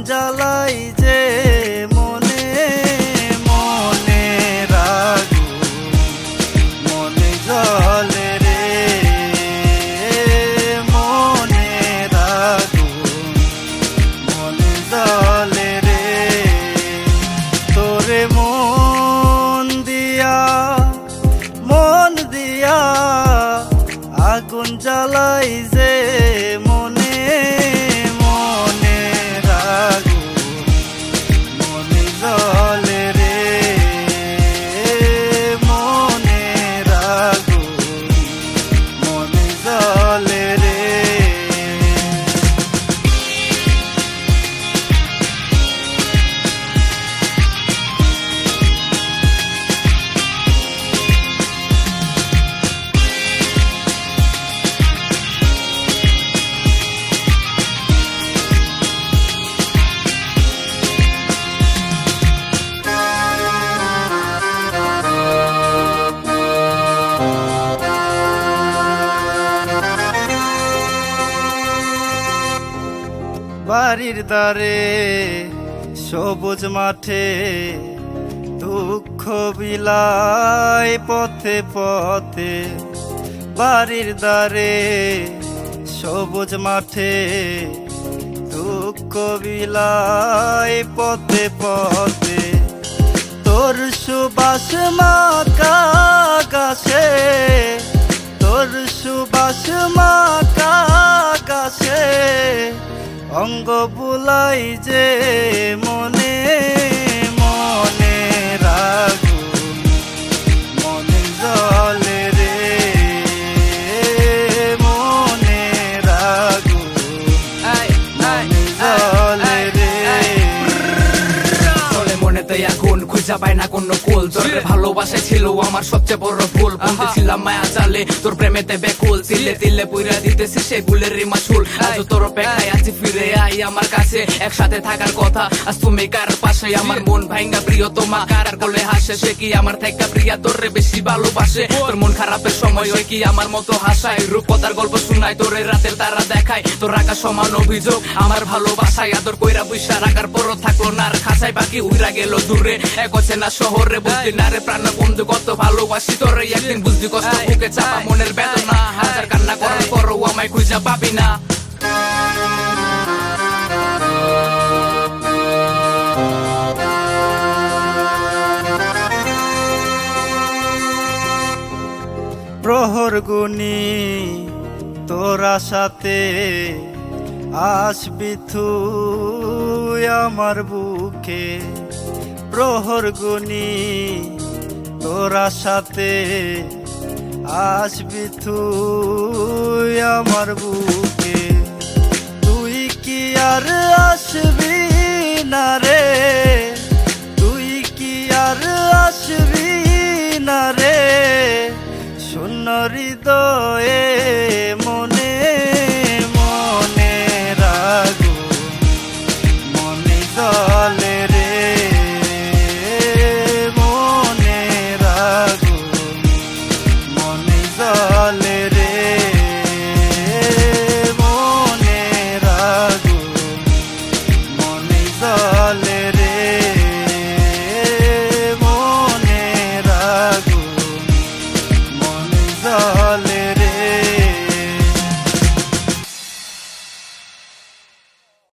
জ্বালাই যে মনে মনে রাগু মনে জলে রে মনে রাগু মনে জলে রে তোরে মন দিয়া আগুন জ্বালাই যে মনে মনে রাগু মনে জলে রে মনে রাগু মনে জলে রে বাড়ির দ্বারে সবুজ মাঠে দুঃখ বিলাই পথে পথে বাড়ির দ্বারে সবুজ মাঠে দুঃখ বিলাই পথে পথে তোর সুবাস মাকা গাছে তোর সুবাস মাকা গাছে অঙ্গ বুলাই যে মনে মনে রাগু মনে জলে রে মনে রাগু মনে জলে রে চলে মনেতে এখন খুঁজা পায় না কোনো কুল তোর ভালোবাসায় ছিল আমার সবচেয়ে বড় ভুল ছিলাম মায়া জালে তোর প্রেমেতে বেকুল তিলে তিলে পুইরা দিতেছি সেই ভুলের মাসুল আজ তোর অপেক্ষায় আছি ফিরে আই আমার কাছে একসাথে থাকার কথা আজ তুমি কার পাশে আমার মন ভাঙ্গা প্রিয় তোমা কার কোলে হাসে সে কি আমার থেকে প্রিয়া তোরে বেশি ভালোবাসে তোর মন খারাপের সময় ওই কি আমার মতো হাসায় রূপকথার গল্প শুনায় তোর রাতের তারা দেখায় তোর রাখা সমান অভিযোগ আমার ভালোবাসায় আদর কইরা বৈশা রাখার পরও থাকলো না আর খাসায় বাকি উইরা গেল দূরে এক হচ্ছে না শহরে বুঝলি না রে প্রাণ বন্ধু কত ভালোবাসি তোরে একদিন বুঝলি কষ্ট বুকে চাপা মনের বেদনা হাজার কান্না করার পরও আমায় খুঁজা পাবি না প্রহর গুনি তোরা সাথে আসবি তুই আমার বুকে প্রহর গুনি তোরা সাথে আসবি তুই আমার বুকে তুই কি আর আসবি না রে তুই কি আর আসবি না রে শূন্য হৃদয়ে